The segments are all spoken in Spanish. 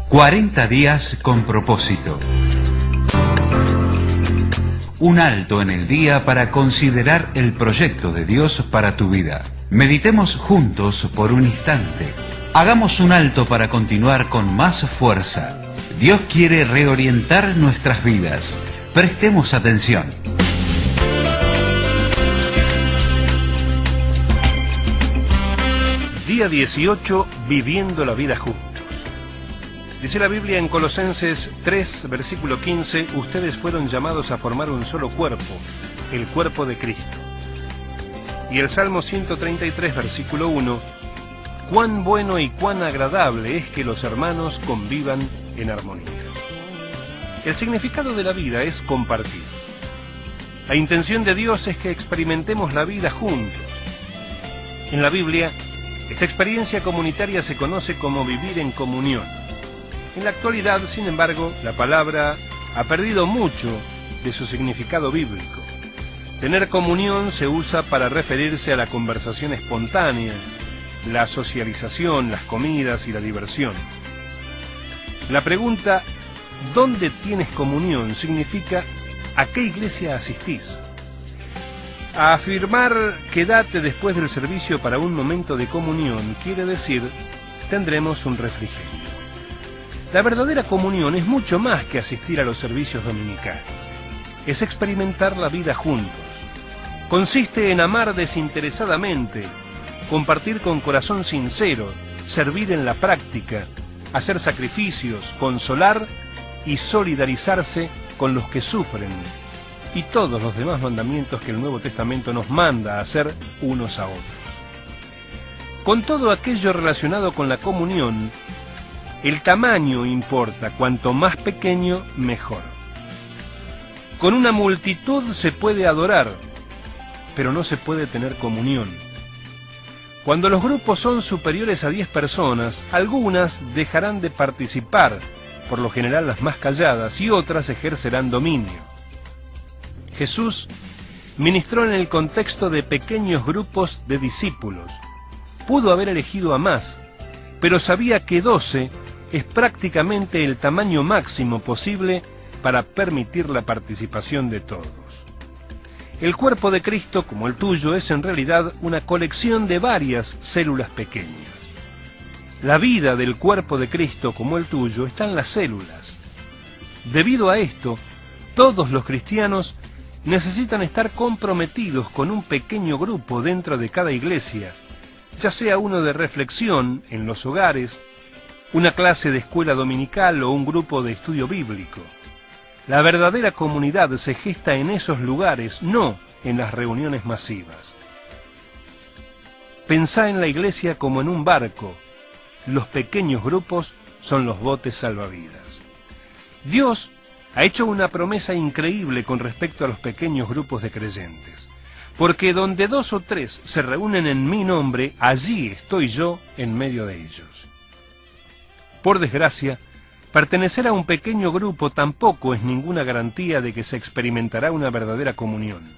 «40 días con propósito». Un alto en el día para considerar el proyecto de Dios para tu vida. Meditemos juntos por un instante. Hagamos un alto para continuar con más fuerza. Dios quiere reorientar nuestras vidas. Prestemos atención. Día 18, viviendo la vida juntos. Dice la Biblia en Colosenses 3, versículo 15, ustedes fueron llamados a formar un solo cuerpo, el cuerpo de Cristo. Y el Salmo 133, versículo 1, cuán bueno y cuán agradable es que los hermanos convivan en armonía. El significado de la vida es compartir. La intención de Dios es que experimentemos la vida juntos. En la Biblia, esta experiencia comunitaria se conoce como vivir en comunión. En la actualidad, sin embargo, la palabra ha perdido mucho de su significado bíblico. Tener comunión se usa para referirse a la conversación espontánea, la socialización, las comidas y la diversión. La pregunta, ¿dónde tienes comunión?, significa ¿a qué iglesia asistís? A afirmar quédate después del servicio para un momento de comunión quiere decir tendremos un refrigerio. La verdadera comunión es mucho más que asistir a los servicios dominicales. Es experimentar la vida juntos. Consiste en amar desinteresadamente, compartir con corazón sincero, servir en la práctica, hacer sacrificios, consolar y solidarizarse con los que sufren, y todos los demás mandamientos que el Nuevo Testamento nos manda a hacer unos a otros. Con todo aquello relacionado con la comunión, el tamaño importa, cuanto más pequeño, mejor. Con una multitud se puede adorar, pero no se puede tener comunión. Cuando los grupos son superiores a 10 personas, algunas dejarán de participar, por lo general las más calladas, y otras ejercerán dominio. Jesús ministró en el contexto de pequeños grupos de discípulos. Pudo haber elegido a más, pero sabía que 12 es prácticamente el tamaño máximo posible para permitir la participación de todos. El cuerpo de Cristo, como el tuyo, es en realidad una colección de varias células pequeñas. La vida del cuerpo de Cristo, como el tuyo, está en las células. Debido a esto, todos los cristianos necesitan estar comprometidos con un pequeño grupo dentro de cada iglesia, ya sea uno de reflexión en los hogares, una clase de escuela dominical o un grupo de estudio bíblico. La verdadera comunidad se gesta en esos lugares, no en las reuniones masivas. Pensá en la iglesia como en un barco. Los pequeños grupos son los botes salvavidas. Dios ha hecho una promesa increíble con respecto a los pequeños grupos de creyentes. Porque donde 2 o 3 se reúnen en mi nombre, allí estoy yo en medio de ellos. Por desgracia, pertenecer a un pequeño grupo tampoco es ninguna garantía de que se experimentará una verdadera comunión.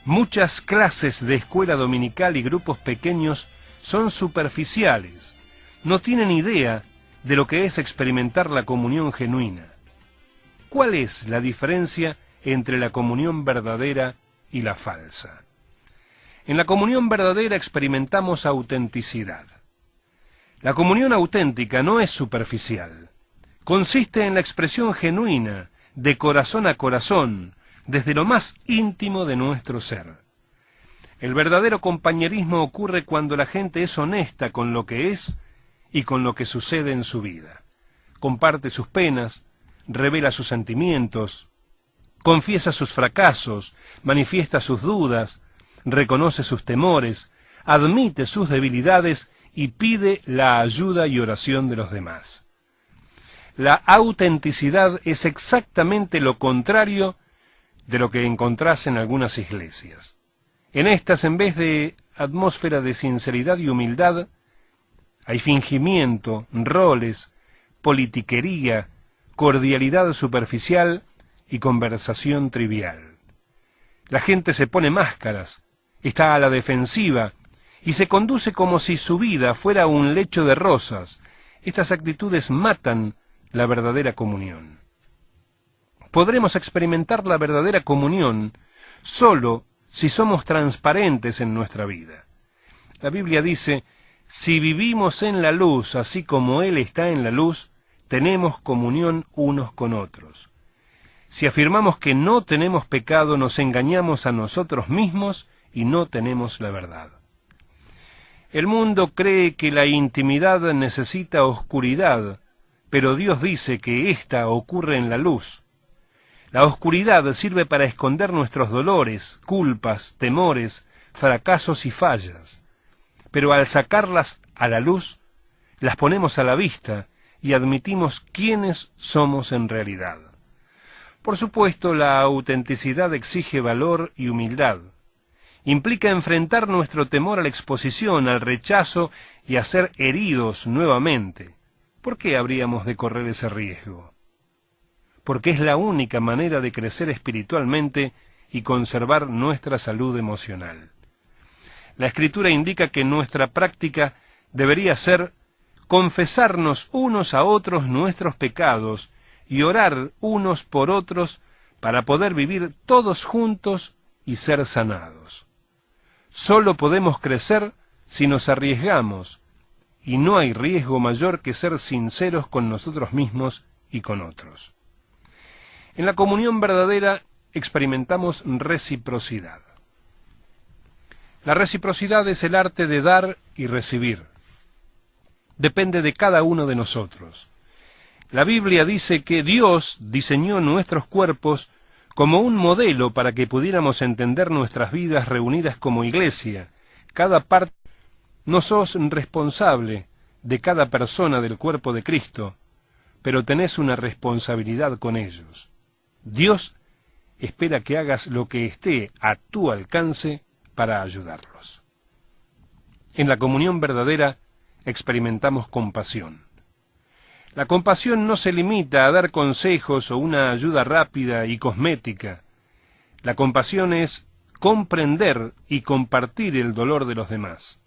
Muchas clases de escuela dominical y grupos pequeños son superficiales, no tienen idea de lo que es experimentar la comunión genuina. ¿Cuál es la diferencia entre la comunión verdadera y la falsa? En la comunión verdadera experimentamos autenticidad. La comunión auténtica no es superficial. Consiste en la expresión genuina, de corazón a corazón, desde lo más íntimo de nuestro ser. El verdadero compañerismo ocurre cuando la gente es honesta con lo que es y con lo que sucede en su vida. Comparte sus penas, revela sus sentimientos, confiesa sus fracasos, manifiesta sus dudas, reconoce sus temores, admite sus debilidades y pide la ayuda y oración de los demás. La autenticidad es exactamente lo contrario de lo que encontrás en algunas iglesias. En estas, en vez de atmósfera de sinceridad y humildad, hay fingimiento, roles, politiquería, cordialidad superficial y conversación trivial. La gente se pone máscaras, está a la defensiva y se conduce como si su vida fuera un lecho de rosas. Estas actitudes matan la verdadera comunión. Podremos experimentar la verdadera comunión solo si somos transparentes en nuestra vida. La Biblia dice: si vivimos en la luz, así como Él está en la luz, tenemos comunión unos con otros. Si afirmamos que no tenemos pecado, nos engañamos a nosotros mismos y no tenemos la verdad. El mundo cree que la intimidad necesita oscuridad, pero Dios dice que ésta ocurre en la luz. La oscuridad sirve para esconder nuestros dolores, culpas, temores, fracasos y fallas. Pero al sacarlas a la luz, las ponemos a la vista y admitimos quiénes somos en realidad. Por supuesto, la autenticidad exige valor y humildad. Implica enfrentar nuestro temor a la exposición, al rechazo y a ser heridos nuevamente. ¿Por qué habríamos de correr ese riesgo? Porque es la única manera de crecer espiritualmente y conservar nuestra salud emocional. La Escritura indica que nuestra práctica debería ser confesarnos unos a otros nuestros pecados y orar unos por otros para poder vivir todos juntos y ser sanados. Solo podemos crecer si nos arriesgamos, y no hay riesgo mayor que ser sinceros con nosotros mismos y con otros. En la comunión verdadera experimentamos reciprocidad. La reciprocidad es el arte de dar y recibir. Depende de cada uno de nosotros. La Biblia dice que Dios diseñó nuestros cuerpos como un modelo para que pudiéramos entender nuestras vidas reunidas como iglesia. Cada parte. No sos responsable de cada persona del cuerpo de Cristo, pero tenés una responsabilidad con ellos. Dios espera que hagas lo que esté a tu alcance para ayudarlos. En la comunión verdadera experimentamos compasión. La compasión no se limita a dar consejos o una ayuda rápida y cosmética. La compasión es comprender y compartir el dolor de los demás.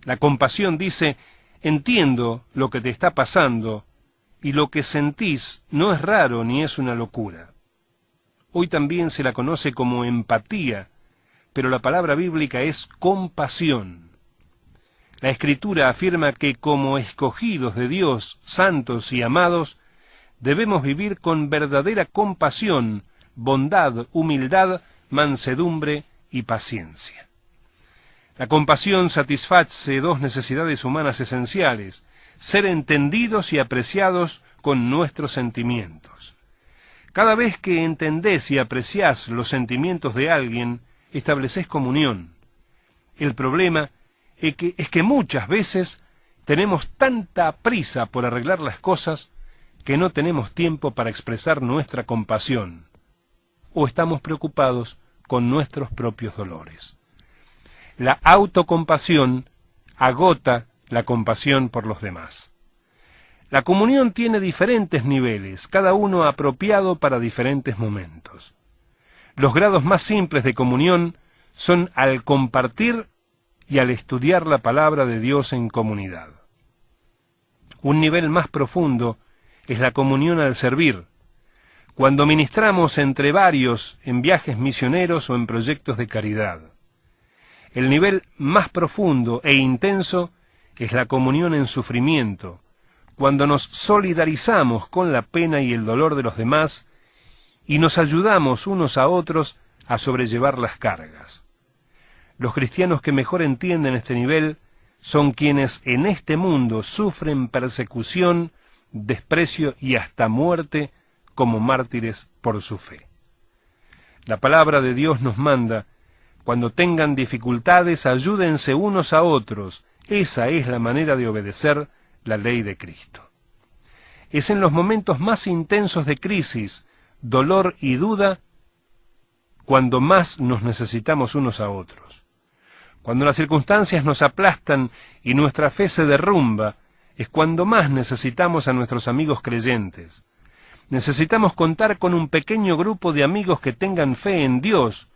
La compasión dice: entiendo lo que te está pasando y lo que sentís no es raro ni es una locura. Hoy también se la conoce como empatía, pero la palabra bíblica es compasión. La Escritura afirma que como escogidos de Dios, santos y amados, debemos vivir con verdadera compasión, bondad, humildad, mansedumbre y paciencia. La compasión satisface dos necesidades humanas esenciales: ser entendidos y apreciados con nuestros sentimientos. Cada vez que entendés y apreciás los sentimientos de alguien, estableces comunión. El problema es que muchas veces tenemos tanta prisa por arreglar las cosas que no tenemos tiempo para expresar nuestra compasión, o estamos preocupados con nuestros propios dolores. La autocompasión agota la compasión por los demás. La comunión tiene diferentes niveles, cada uno apropiado para diferentes momentos. Los grados más simples de comunión son al compartir y al estudiar la palabra de Dios en comunidad. Un nivel más profundo es la comunión al servir, cuando ministramos entre varios en viajes misioneros o en proyectos de caridad. El nivel más profundo e intenso es la comunión en sufrimiento, cuando nos solidarizamos con la pena y el dolor de los demás y nos ayudamos unos a otros a sobrellevar las cargas. Los cristianos que mejor entienden este nivel son quienes en este mundo sufren persecución, desprecio y hasta muerte como mártires por su fe. La palabra de Dios nos manda: cuando tengan dificultades, ayúdense unos a otros. Esa es la manera de obedecer la ley de Cristo. Es en los momentos más intensos de crisis, dolor y duda cuando más nos necesitamos unos a otros. Cuando las circunstancias nos aplastan y nuestra fe se derrumba, es cuando más necesitamos a nuestros amigos creyentes. necesitamos contar con un pequeño grupo de amigos que tengan fe en Dios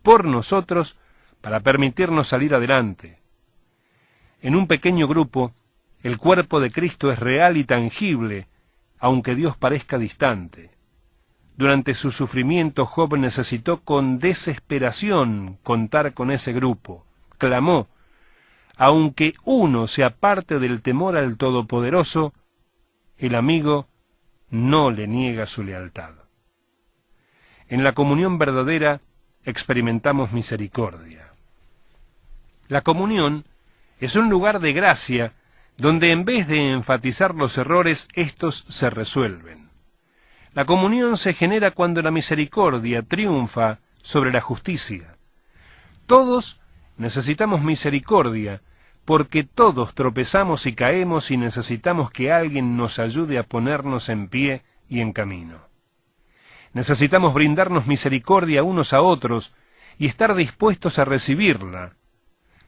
por nosotros para permitirnos salir adelante. En un pequeño grupo, el cuerpo de Cristo es real y tangible, aunque Dios parezca distante. Durante su sufrimiento, Job necesitó con desesperación contar con ese grupo. Clamó: aunque uno se aparte del temor al Todopoderoso, el amigo no le niega su lealtad. En la comunión verdadera experimentamos misericordia. La comunión es un lugar de gracia donde en vez de enfatizar los errores, estos se resuelven. La comunión se genera cuando la misericordia triunfa sobre la justicia. Todos necesitamos misericordia, porque todos tropezamos y caemos y necesitamos que alguien nos ayude a ponernos en pie y en camino. Necesitamos brindarnos misericordia unos a otros y estar dispuestos a recibirla.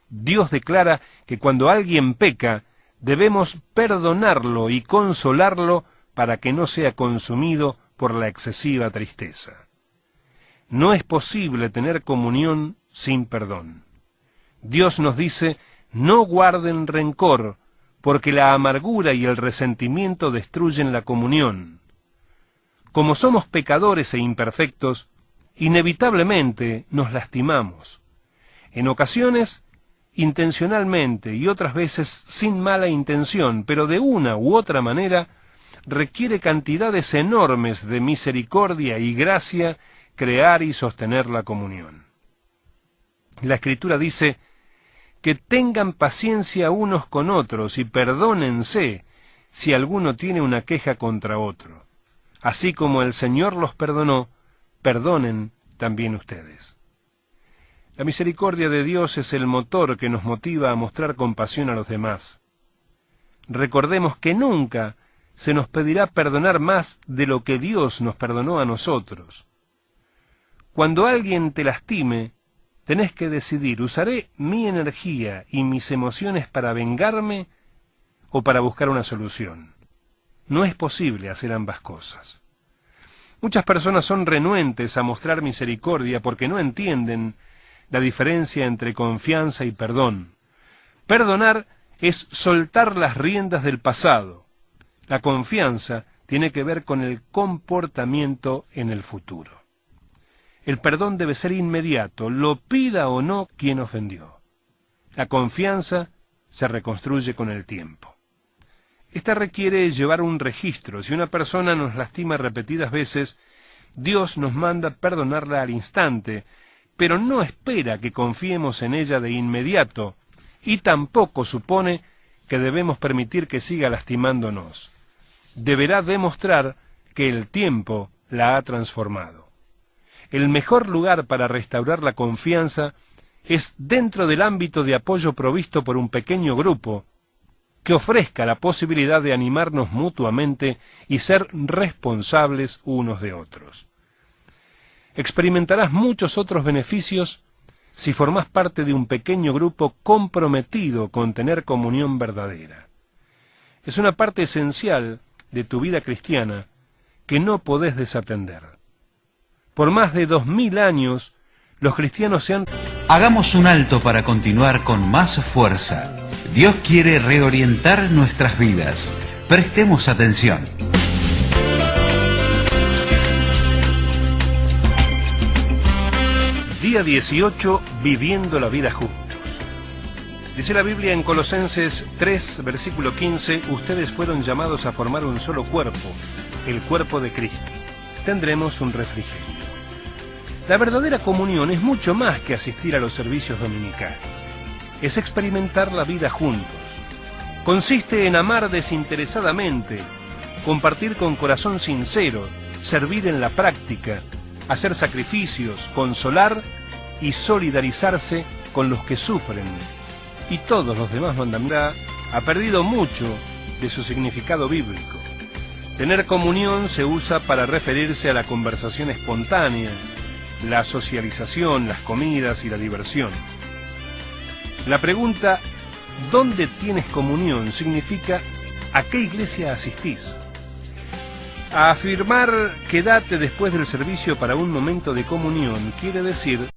Dios declara que cuando alguien peca, debemos perdonarlo y consolarlo para que no sea consumido por la excesiva tristeza. No es posible tener comunión sin perdón. Dios nos dice: no guarden rencor, porque la amargura y el resentimiento destruyen la comunión. Como somos pecadores e imperfectos, inevitablemente nos lastimamos. En ocasiones, intencionalmente, y otras veces sin mala intención, pero de una u otra manera, requiere cantidades enormes de misericordia y gracia crear y sostener la comunión. La Escritura dice: que tengan paciencia unos con otros y perdónense si alguno tiene una queja contra otro. Así como el Señor los perdonó, perdonen también ustedes. La misericordia de Dios es el motor que nos motiva a mostrar compasión a los demás. Recordemos que nunca se nos pedirá perdonar más de lo que Dios nos perdonó a nosotros. Cuando alguien te lastime, tenés que decidir: ¿usaré mi energía y mis emociones para vengarme o para buscar una solución? No es posible hacer ambas cosas. Muchas personas son renuentes a mostrar misericordia porque no entienden la diferencia entre confianza y perdón. Perdonar es soltar las riendas del pasado. La confianza tiene que ver con el comportamiento en el futuro. El perdón debe ser inmediato, lo pida o no quien ofendió. La confianza se reconstruye con el tiempo. Esta requiere llevar un registro. Si una persona nos lastima repetidas veces, Dios nos manda perdonarla al instante, pero no espera que confiemos en ella de inmediato, y tampoco supone que debemos permitir que siga lastimándonos. Deberá demostrar que el tiempo la ha transformado. El mejor lugar para restaurar la confianza es dentro del ámbito de apoyo provisto por un pequeño grupo que ofrezca la posibilidad de animarnos mutuamente y ser responsables unos de otros. Experimentarás muchos otros beneficios si formás parte de un pequeño grupo comprometido con tener comunión verdadera. Es una parte esencial de tu vida cristiana que no podés desatender. Por más de 2000 años, los cristianos se han... Hagamos un alto para continuar con más fuerza. Dios quiere reorientar nuestras vidas. Prestemos atención. Día 18, viviendo la vida juntos. Dice la Biblia en Colosenses 3, versículo 15, ustedes fueron llamados a formar un solo cuerpo, el cuerpo de Cristo. Tendremos un refrigerio. La verdadera comunión es mucho más que asistir a los servicios dominicales. Es experimentar la vida juntos. Consiste en amar desinteresadamente, compartir con corazón sincero, servir en la práctica, hacer sacrificios, consolar y solidarizarse con los que sufren. Y todos los demás mandamientos ha perdido mucho de su significado bíblico. Tener comunión se usa para referirse a la conversación espontánea, la socialización, las comidas y la diversión. La pregunta ¿dónde tienes comunión? Significa ¿a qué iglesia asistís? A afirmar quédate después del servicio para un momento de comunión quiere decir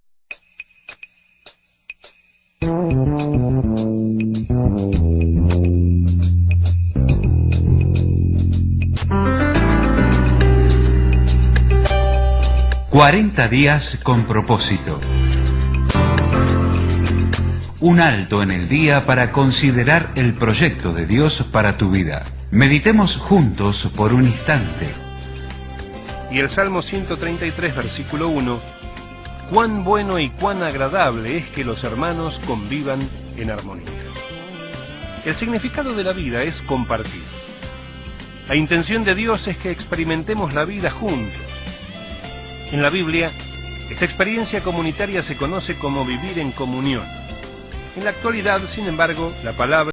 «40 días con propósito». Un alto en el día para considerar el proyecto de Dios para tu vida. Meditemos juntos por un instante. Y el Salmo 133, versículo 1, cuán bueno y cuán agradable es que los hermanos convivan en armonía. El significado de la vida es compartir. La intención de Dios es que experimentemos la vida juntos. En la Biblia, esta experiencia comunitaria se conoce como vivir en comunión. En la actualidad, sin embargo, la palabra